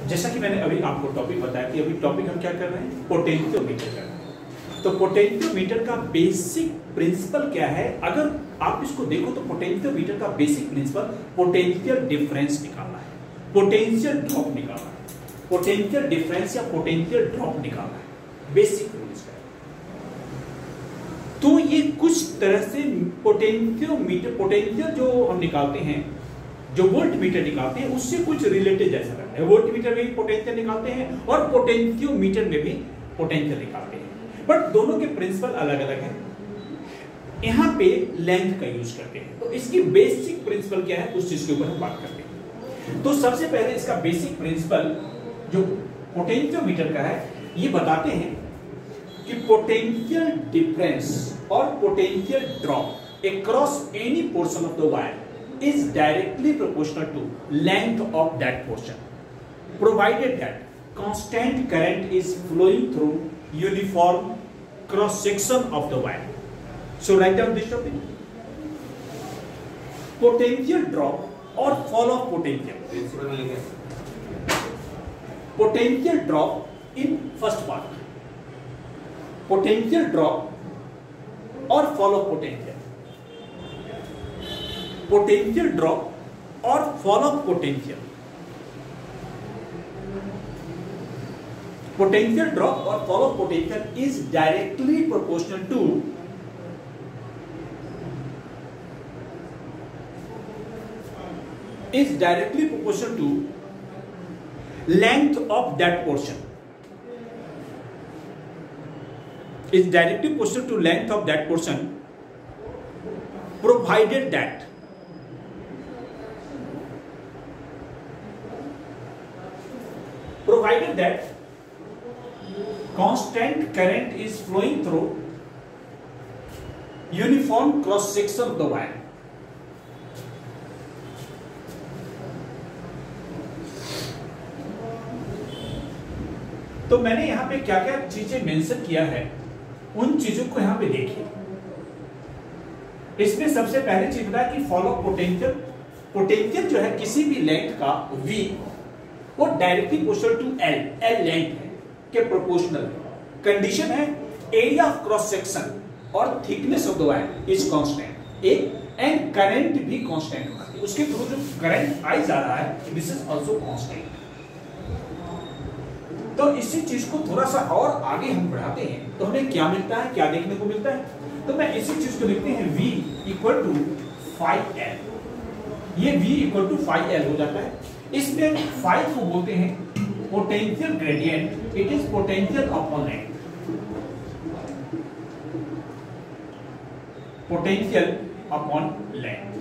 जैसा कि मैंने अभी आपको टॉपिक बताया कि अभी टॉपिक हम क्या कर रहे हैं, पोटेंशियोमीटर कर रहे हैं। तो पोटेंशियोमीटर का बेसिक प्रिंसिपल क्या है, अगर आप इसको देखो तो पोटेंशियोमीटर का बेसिक प्रिंसिपल पोटेंशियल डिफरेंस निकालना है, पोटेंशियल ड्रॉप निकालना है, पोटेंशियल डिफरेंस या पोटेंशियल ड्रॉप निकालना है, बेसिक रूल्स है। तो ये कुछ तरह से पोटेंशियल जो हम निकालते हैं, जो वोल्ट मीटर निकालते हैं, उससे कुछ रिलेटेड जैसा करता है। वोल्ट मीटर में भी पोटेंशियल निकालते हैं और पोटेंशियोमीटर में भी पोटेंशियल निकालते हैं, बट दोनों के प्रिंसिपल अलग अलग हैं। यहां पे लेंथ का यूज करते हैं। तो इसकी बेसिक प्रिंसिपल क्या है, उस चीज के ऊपर हम बात करते हैं। तो सबसे पहले इसका बेसिक प्रिंसिपल जो पोटेंशियोमीटर का है, ये बताते हैं कि पोटेंशियल डिफरेंस और potential drop across any portion of the wire is directly proportional to length of that portion, provided that constant current is flowing through uniform cross section of the wire. So write down this topic. Potential drop or fall of potential. Potential drop in first part. Potential drop or fall of potential. Potential drop or fall of potential. Potential drop or fall of potential is directly proportional to length of that portion. Is directly proportional to length of that portion, provided that constant current is flowing through uniform cross section of the wire. तो मैंने यहां पे क्या क्या चीजें mention किया है, उन चीजों को यहां पे देखिए। इसमें सबसे पहले चीज बताया कि फॉल ऑफ पोटेंशियल। पोटेंशियल जो है किसी भी लेंथ का V, वो directly proportional to L length है के प्रोपोर्शनल। कंडीशन है एरिया ऑफ क्रॉस सेक्शन और thickness of the wire is constant, and current भी कांस्टेंट होना चाहिए। उसके थ्रू जो करंट आई जा रहा है, दिस इज आल्सो कांस्टेंट। तो इसी चीज को थोड़ा सा और आगे हम बढ़ाते हैं तो हमें क्या मिलता है, क्या देखने को मिलता है। तो मैं इसी चीज को लिखते हैं V इक्वल टू 5L। ये V इक्वल टू 5L हो जाता है। इसमें 5 को बोलते हैं potential gradient, it is potential upon length. Potential upon length.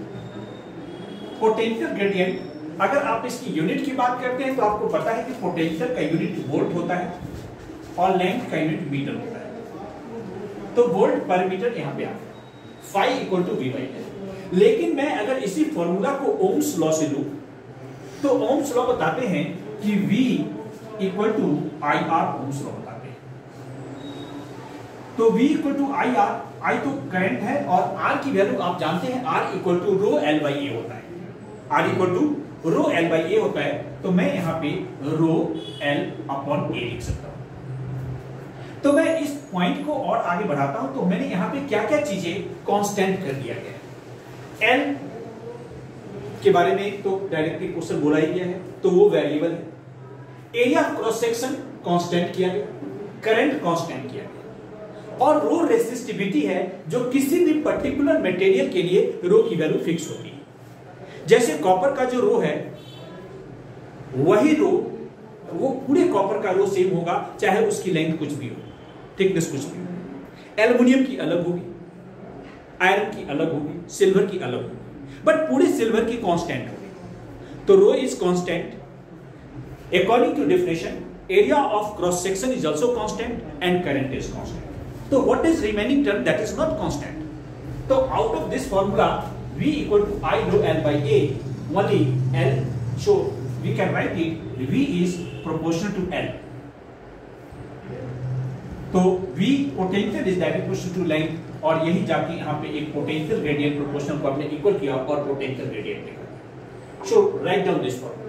Potential gradient, अगर आप इसकी यूनिट की बात करते हैं तो आपको पता है कि पोटेंशियल का यूनिट वोल्ट होता है और लेंथ का यूनिट मीटर होता है। तो वोल्ट पर मीटर यहां पे आ गया, 5 इक्वल टू V/L। लेकिन मैं अगर इसी फॉर्मूला को ओम्स लॉ से लूं तो ओम्स लॉ बताते हैं कि V equal to IR, Ohm's law बताते हैं। तो V equal to IR, I तो करंट है और R की वैल्यू आप जानते हैं, R equal to rho L by A होता है। R equal to rho L by A होता है। तो मैं यहां पे रो L अपॉन ए लिख सकता हूं। तो मैं इस पॉइंट को और आगे बढ़ाता हूं। तो मैंने यहां पे क्या क्या चीजें कांस्टेंट कर दिया गया है। L के बारे में तो डायरेक्टली क्वेश्चन बोला ही गया है, तो वो वेरिएबल है। Area of cross section constant किया गया, करंट कांस्टेंट किया गया, और रो रेसिस्टिविटी है जो किसी भी पर्टिकुलर मटेरियल के लिए रो की वैल्यू फिक्स होती है। जैसे कॉपर का जो रो है, वही रो, वो पूरे कॉपर का रो सेम होगा, चाहे उसकी लेंथ कुछ भी हो, थिकनेस कुछ भी हो। एल्युमिनियम की अलग होगी, आयरन की अलग होगी, सिल्वर की अलग होगी, बट पूरे सिल्वर की कांस्टेंट होगी। तो rho is constant according to definition. Area of cross section is also constant and current is constant. तो what is remaining term that is not constant? तो out of this formula V equal to I rho L by A, only L, so we can write it V is proportional to L. तो V potential is directly proportional to length, और यही जाके यहाँ पे एक potential gradient proportional को हमने equal किया और पोटेंशियल ग्रेडियंट लिखा। सो राइट डाउन दिस फॉर्मूला।